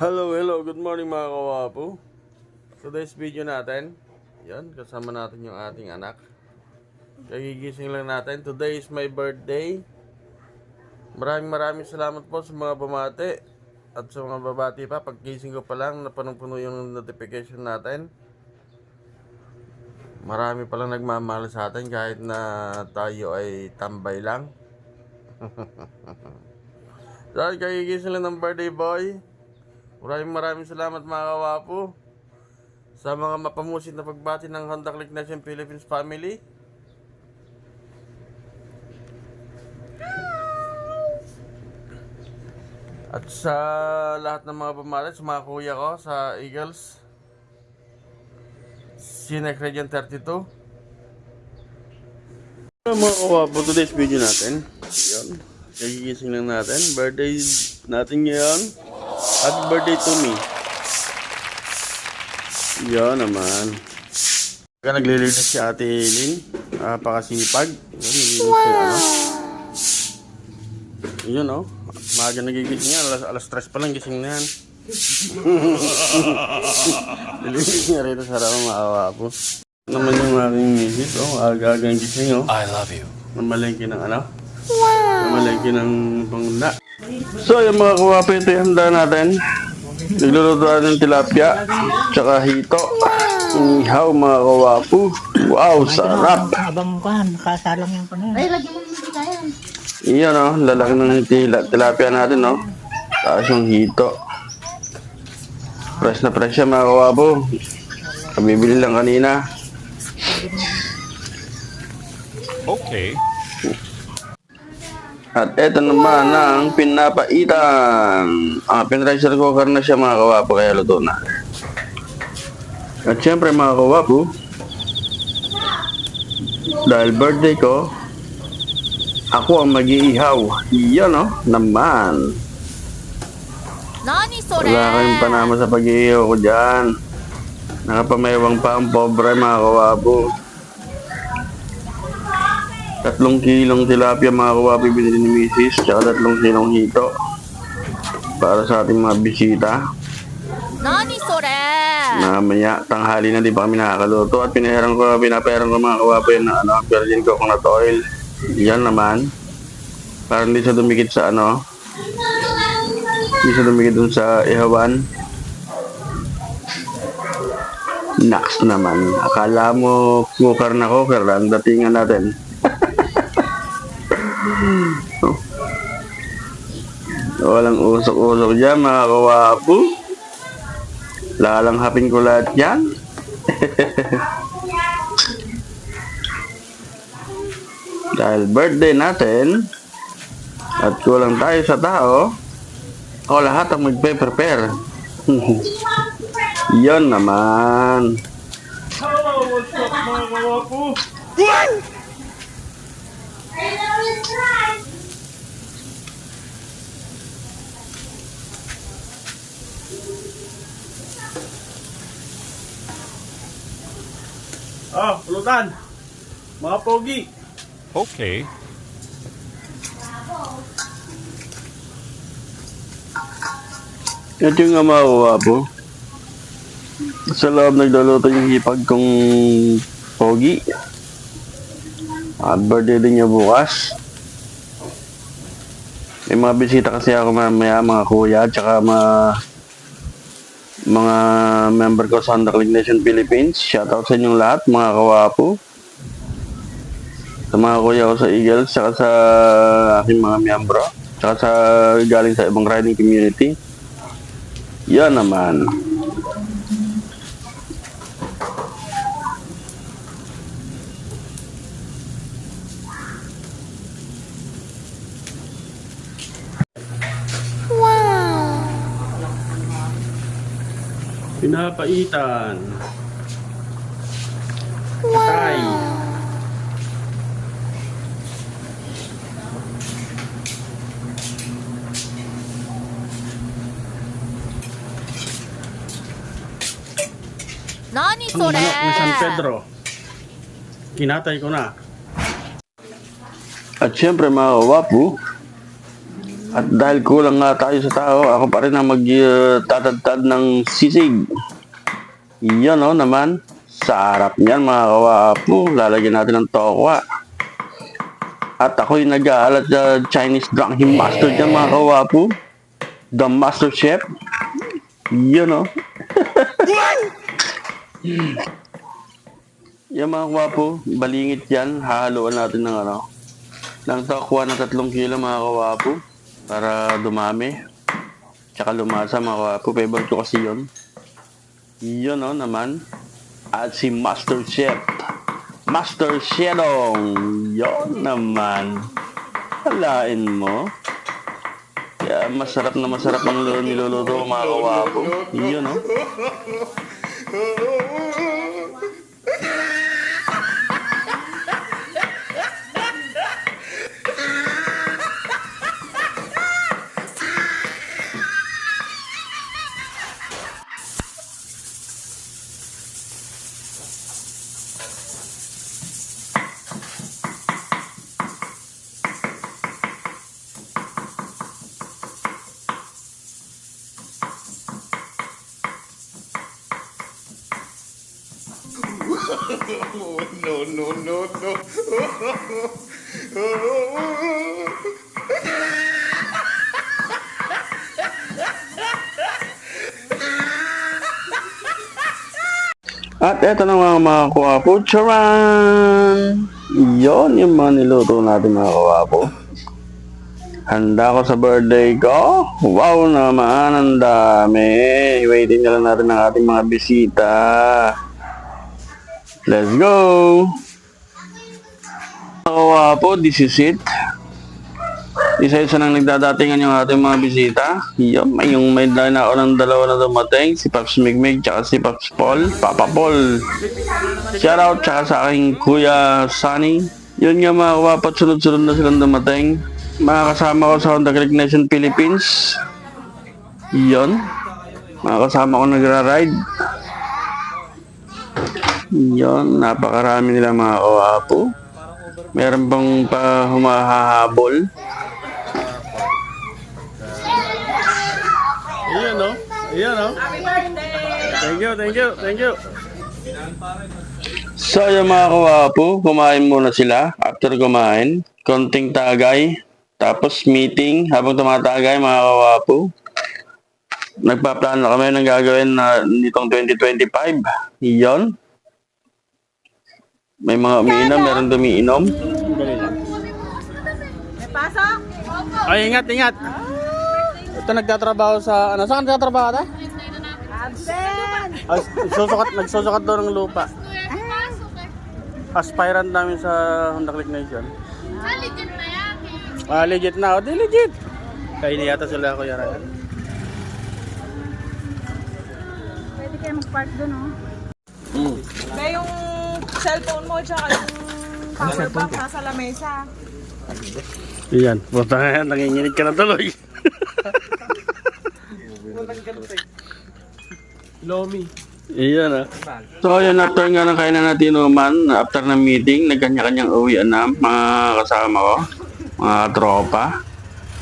Hello, good morning mga kawapo. Today's video natin, yan, kasama natin yung ating anak. Kagigising lang natin. Today is my birthday. Maraming salamat po sa mga bumati at sa mga babati pa. Paggising ko pa lang, napunong-puno yung notification natin. Marami palang nagmamahal sa atin kahit na tayo ay tambay lang. Dahil kagigising lang ng birthday boy. Maraming salamat mga kawapo sa mga mapamusit na pagbati ng Honda Click Nation Philippines family. At sa lahat ng mga pamalit, sa mga kuya ko sa Eagles, Sinek Region 32. Mga kawapo, today's video natin, yun, kagigising lang natin, birthday natin ngayon. Happy birthday to me. Yan naman. Kaya naglilinis si Ate Lynn. Pakasipag. Yan, nilinis wow. Yun o. Maaga nagigising yan. Alas 3 pa lang gising na yan. Nilinis niya rito sa harap maawa po. Naman yung aking misis. Aga-agang gising o. I love you. Namalengke ng ano? Wow. Namalengke ng pangunda. So yung mga kawapo, ito yung handa natin. Nagluluto ng tilapia tsaka hito. Inihaw mga kawapo. Wow, sarap. Habang kan, nakasalang yung panahon. Ay, lagyan mo yung sikayan. Iyan o, lalaki ng tilapia natin o. Tapos yung hito. Fresh na fresh siya mga kawapo. Kabibili lang kanina. Okay. At eto naman ang pinapaitan. Pinriser cooker na siya mga kawapo, kaya luto na. At syempre mga kawapo, dahil birthday ko, ako ang mag-iihaw. Iyan o, naman. Wala kayong panama sa pag-iihaw ko dyan. Nakapamayawang pa ang pobre mga kawapo. 3 kilong tilapia mga kawapo binili ni Mrs. Tsaka 3 kilong hito para sa ating mga bisita. Nani sore? Mamaya tanghali na di pa kami nakakaluto at pinaperang ko mga kawapo yun na virgin coconut oil. Yan naman para hindi siya dumikit sa hindi siya dumikit dun sa ihawan. Naks naman, akala mo cooker na cooker ang datingan natin. Walang usok-usok dyan mga kawapo. Lalanghapin ko lahat yan. Dahil birthday natin at kulang tayo sa tao, ako lahat ang magpe-prepare. Yon naman. Hello, what's up mga kawapo? Pulutan. Mga pogi. Okay. Ito yung mga kawapo. Sa loob nagluluto yung hipag kong pogi. At birthday din niya bukas. May mga bisita kasi ako mamaya, mga kuya, tsaka mga member ko sa Honda Click Nation Philippines. Shoutout sa inyong lahat, mga kawapo. Sa mga kuya ko sa Eagles, tsaka sa aking mga miyembro, tsaka sa galing sa ibang riding community. Yan naman. Pinapaitan. Patay. Nani Ang sore? manok ni San Pedro. Kinatay ko na. At syempre mga kawapo, At dahil kulang nga tayo sa tao, ako pa rin ang magtatadtad ng sisig. Yan o naman. Sarap niyan mga kawapo. Lalagyan natin ng tokwa. At ako'y nag-aalat sa Chinese Drunken Master dyan mga kawapo. The Master Chef. Yan o. Yan mga kawapo. Balingit yan. Hahaluan natin ng ng tokwa na 3 kilo mga kawapo. Para dumami. Tsaka lumasa mga kawapo. Favorite ko kasi yun. Yun o naman. At si Master Chef. Master Shedong. Yun naman. Halain mo. Kaya masarap na masarap ang niluluto ko mga kawapo. Yun o. At eto na mga kawapo. Charan! Yon yung mga niluto natin mga kawapo. Handa ko sa birthday ko. Wow naman, ang dami. Waiting na lang natin ang ating mga bisita. Let's go! Mga kawapo, this is it. Isa-isa nang nagdadatingan yung ating mga bisita. Yung may na ng dalawa na dumating, si Paps Migmig tsaka si Paps Paul, Papa Paul. Shoutout tsaka sa aking Kuya Sunny. Yun nga mga kawapat, sunod-sunod na silang dumating. Mga kasama ko sa Honda Creek Nation Philippines. Yun. Mga kasama ko nagra-ride. Yun, napakarami nila mga kawapo. Meron bang pa humahahabol? Ayan o. Ayan o. Thank you. So yung mga kawapo, kumain muna sila. After kumain, konting tagay. Tapos meeting habang tumatagay mga kawapo. Nagpaplano kami ng gagawin na nitong 2025. Iyon. May mga umiinom, meron dumiinom. May pasok? Ay, ingat. Ito nagtatrabaho sa, saan nagtatrabaho ka? Absent! Nagsusukat daw ng lupa. Aspirant namin sa Honda Click Nation. Legit na yan. Legit na. Di legit. Kaya yata sila Kuya Ryan. Pwede kayo mag-park doon, oh. Kaya yung cellphone mo tsaka yung power bank nasa lamesa. Iyan. Punta nga yan. Nanginginig ka na tuloy. Lomi. Iyan So yun, after nga ng kainan natin inuman, after ng meeting, nagkanya-kanyang uwian na mga kasama ko, mga tropa.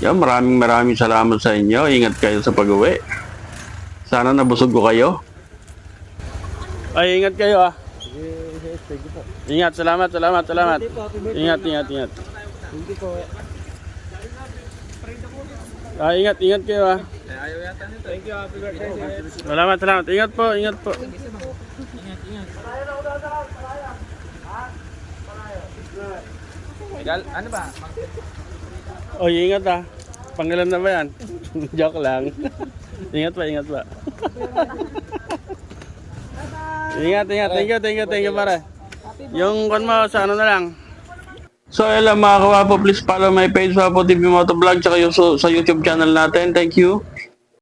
Yan, maraming salamat sa inyo. Ingat kayo sa pag-uwi. Sana nabusog ko kayo. Ay, ingat kayo ah. Ingat, salamat. Ingat. Ingat kayo ah. Thank you, happy birthday. Salamat. Ingat po. Miguel, ano ba? Oh, ingat ah. Pangalan na ba yan? Joke lang. Ingat pa. Ingat. Thank you pare. Yung kon mo sa ano na lang. So yun lang mga kawapo, please follow my page Wapo TV Motovlog tsaka yung sa YouTube channel natin. Thank you.